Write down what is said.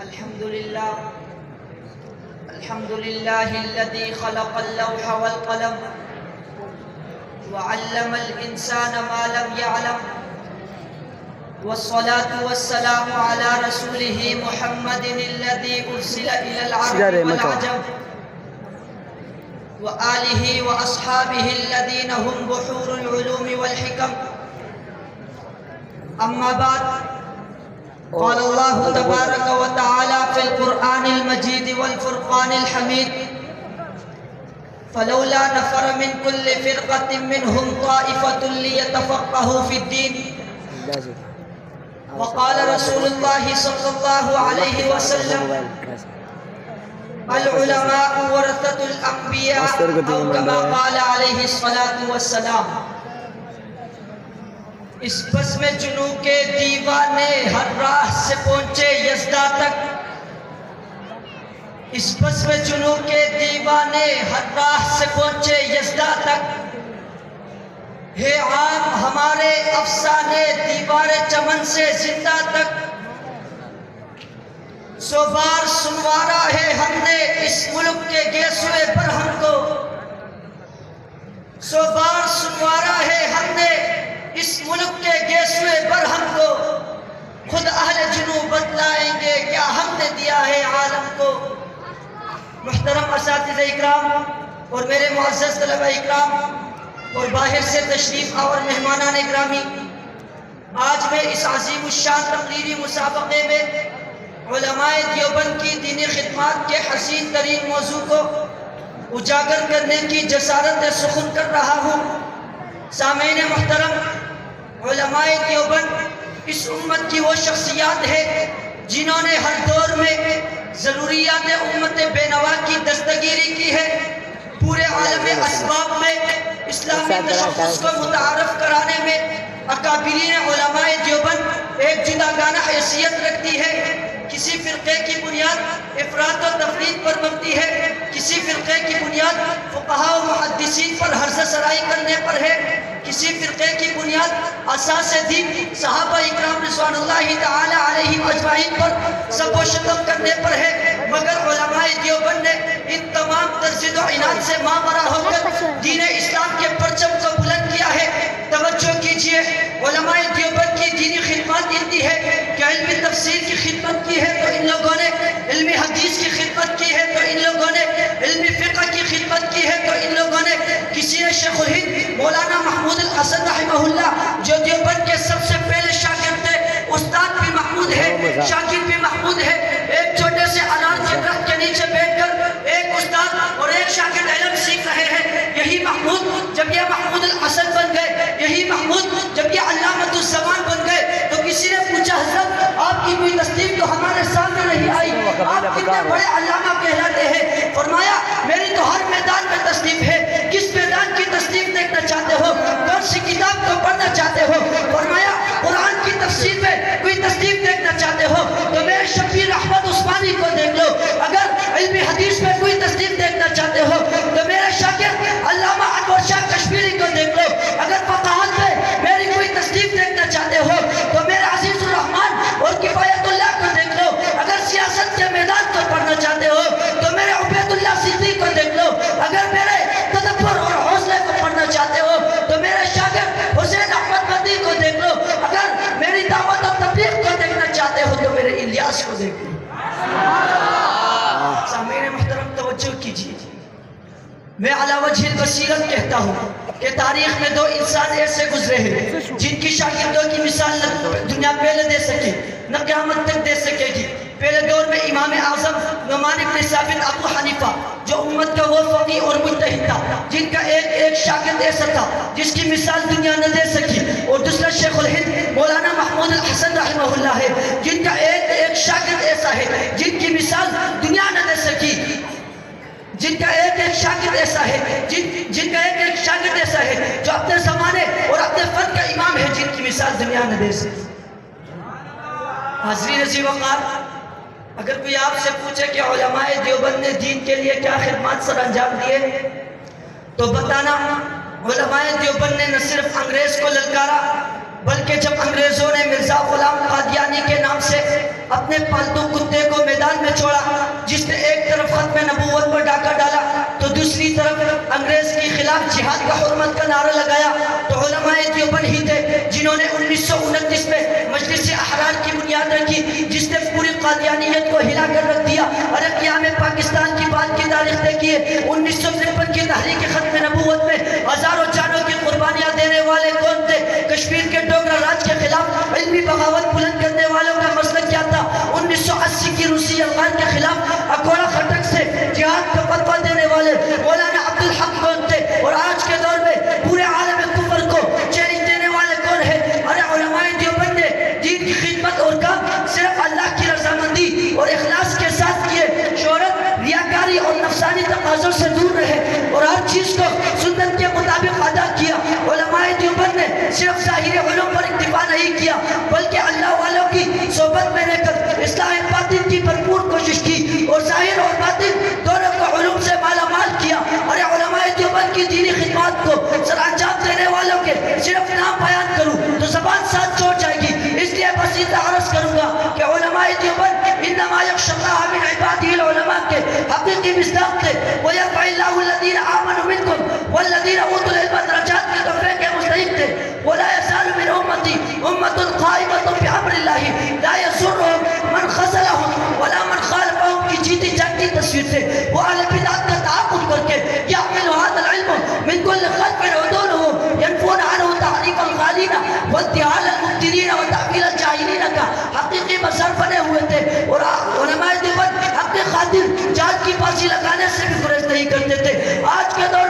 الحمد لله الذي خلق اللوح والقلم وعلم الإنسان ما لم يعلم والصلاة والسلام على رسوله محمد الذي أرسل إلى العرب والعجم وآله وأصحابه الذين هم بحور العلوم والحكم. أما بعد، قال الله تبارك وتعالى في القرآن المجيد والفرقان الحميد: فلولا نفر من كل فرقة منهم طائفة ليتفقهوا في الدين. وقال رسول الله صلى الله عليه وسلم: العلماء ورثة الأنبياء، أو كما قال عليه الصلاة والسلام. اس بزم جنو کے دیوانے ہر راہ سے پہنچے یزدہ تک. اس بزم جنو کے دیوانے ہر راہ سے پہنچے یزدہ تک. ہے عام ہمارے افسانے دیوار چمن سے زندہ تک. سو بار سنوارا ہے ہم نے اس ملک کے گیسوئے برہم کو. سو بار سنوارا ہے ہم نے اس ملک کے گیسوئے برہم کو. خود اہل جنوب بتلائیں گے کیا ہم نے دیا ہے عالم کو. محترم اساتذہ اکرام اور میرے معزز طلبہ اکرام اور باہر سے تشریف آور مہمانان اکرامی، آج میں اس عظیم الشان تقریری مسابقے میں علماء دیوبند کی دینی خدمات کے حسین ترین موضوع کو اجاگر کرنے کی جسارت سخن کر رہا ہوں. سامعین محترم، علماء دیوبند اس امت کی وہ شخصیات ہے جنہوں نے ہر دور میں ضروریات امت بینوا کی دستگیری کی ہے. پورے عالم اسباب میں اسلامی تشخص کو متعارف کرانے میں اکابرین علماء دیوبند ایک جداگانہ حیثیت رکھتی ہے. کسی فرقے کی بنیاد افراط و تفرید پر مبنی ہے، کسی فرقے کی بنیاد فقہاء و محدثین پر حرز سرائی کرنے پر ہے، کسی فرقے کی بنیاد اساس دین صحابہ اکرام رضوان اللہ تعالی علیہم اجمعین پر سب و شتم کرنے پر ہے. مگر علماء دیوبند نے ان تمام ترزد و عناد سے مامرا ہو کر دین اسلام کے پرچم کو بلند کیا ہے. توجہ کیجئے، علماء دیوبند کی دینی خدمات اتنی ہے کہ علم تفسیر کی خدمت کی ہے تو ان لوگوں نے علم حدیث کی خدمت کی ہے، تو ان لوگوں نے علم فقہ کی خدمت کی ہے، تو ان لوگوں نے کسی نے شیخ الہند مولانا محمود الحسن رحمہ اللہ جو دیوبند کے سب سے پہلے شاگرد تھے، استاد بھی محمود ہے، شاگرد بھی محمود ہے. ایک چھوٹے سے انار کے درخت کے نیچے بیٹھ کر ایک استاد اور ایک شاگرد علم سیکھ رہے ہیں. یہی محمود جب یہ محمود الحسن بن گئے، یہی محمود جب یہ علامت الزمان بن گئے، تو کسی نے پوچھا: حضرت آپ کی کوئی تصدیق تو ہمارے سامنے نہیں آئی، آپ کتنے بڑے علامہ کہلاتے ہیں؟ فرمایا: میری تو ہر میدان میں تصدیق ہے. کس میدان کی تصدیق دیکھنا چاہتے ہو؟ کون سی کتاب کو پڑھنا چاہتے ہو؟ فرمایا: قرآن کی تفسیر میں کوئی تصدیق دیکھنا چاہتے ہو تو میرے شبیر احمد عثمانی کو دیکھ لو. اگر علم حدیث میں کوئی تصدیق دیکھنا چاہتے ہو تو میرے شاگرد علامہ انور شاہ کشمیری کو دیکھ لو. اگر فقاہت میں میری کوئی تصدیق دیکھنا چاہتے ہو تو میرے عزیز الرحمن اور کفایت اللہ کو دیکھ لو. اگر سیاست کے میدان کو پڑھنا چاہتے ہو تو میرے عبید اللہ صدیق کو دیکھ لو. اگر میرے تدبر اور حوصلے کو پڑھنا چاہتے ہو تو میرے شاگرد حسین احمد مدی کو دیکھ لو. اگر میری دعوت اور تبلیغ کو دیکھنا چاہتے ہو تو میرے الیاس کو دیکھ لو. سامعین محترم توجہ کیجیے، میں علی وجہ البصیرت کہتا ہوں کہ تاریخ میں دو انسان ایسے گزرے ہیں جن کی شاگردوں کی مثال نہ دنیا پہلے دے سکے نہ قیامت تک دے سکے گی. پہلے دور میں امام اعظم نعمان بن ثابت ابو حنیفہ جو امت کا وہ فقیہ اور مجتہد تھا جن کا ایک شاگرد ایسا تھا جس کی مثال دنیا نہ دے سکی، اور دوسرا شیخ الہند مولانا محمود الحسن رحمہ اللہ ہے جن کا ایک شاگرد ایسا ہے جن کی مثال دنیا نہ دے سکی، جن کا ایک شاگرد ایسا ہے جن کا ایک شاگرد ایسا ہے جو اپنے زمانے اور اپنے فن کا امام ہے جن کی مثال دنیا نہ دے سکی. حاضرین عزیز وقار، اگر کوئی آپ سے پوچھے کہ علماء دیوبند نے دین کے لیے کیا خدمات سر انجام دیے تو بتانا علماء دیوبند نے نہ صرف انگریز کو للکارا بلکہ جب انگریزوں نے مرزا غلام قادیانی کے نام سے اپنے پالتو کتے کو میدان خلاف جہاد کا حرمت کا نعرہ لگایا تو علماء دیوبند ہی تھے جنہوں نے 1929 میں مجلس احرار کی بنیاد رکھی، جس نے پوری قادیانیت کو ہلا کر رکھ دیا۔ ارے قیام پاکستان کی بات کی تاریخ دیکھیے، 1953 کی تحریک ختم نبوت میں ہزاروں جانوں کی قربانیاں دینے والے کون تھے؟ کشمیر کے ڈوگرا راج کے خلاف علمی بغاوت بلند کرنے والوں کا مسلک کیا تھا؟ 1980 کی روسی افغان کے خلاف اکوڑا خٹک سے جہاد کا فتویٰ دینے والے مولانا عبدالحق کون تھے؟ اور آج کے دور میں پورے عالم کفر کو چیلنج دینے والے کون ہیں؟ ارے علماء دیوبند نے دین کی خدمت اور کام صرف اللہ کی رضامندی اور اخلاص کے ساتھ کیے، شہرت، ریاکاری اور نفسانی تقاضوں سے دور رہے اور ہر چیز کو سنت کے مطابق ادا کیا۔ علماء دیوبند نے صرف ظاہری علوم پر اکتفا نہیں کیا بلکہ اللہ والوں کی صحبت میں رہ کر اصلاح باطن کی بھرپور کوشش کی اور ظاہر اور باطن دونوں کو علوم سے مالا مال کیا۔ ارے علماء دیوبند کی دینی خدمات کو سر انجام دینے والوں کے صرف نام بیان کروں تو زبان ساتھ چھوڑ جائے گی، اس لیے بسیط عرض کروں گا کہ علماء دیوبند انما یخشی اللہ من عبادہ العلماء کے حقیقی مصداق تھے۔ وَيَرْفَعِ اللَّهُ الَّذِينَ آمَنُوا مِنْكُمْ وَالَّذِينَ أُوتُوا الْعِلْمَ درجات کے تحفے کے مستحق تھے۔ وَلَا يَزَالُ مِنْ أُمَّتِي أُمَّةٌ قَائِمَةٌ بِأَمْرِ اللَّهِ لَا يَضُرُّهُمْ مَنْ خَذَلَهُمْ وَلَا مَنْ خَالَفَهُمْ کی جیتی جاگتی تصویر سے وہ اہل بدعت کا تعاقب کر کے يَحْمِلُ هَذَا الْعِلْمُ مِنْ كُلِّ خَلْفٍ عُدُولُهُ يَنْفُونَ عَنْهُ تَحْرِيفَ الْغَالِينَ وَانْتِحَالَ الْمُبْتِلِينَ وَتَأْوِيلَ الْجَاهِلِينَ کا حقیقی مظہر بنے ہوئے تھے۔ اور علماء دیوبند حق خاطر جان کی بازی لگانے سے بھی گریز نہیں کرتے تھے۔ آج کے دور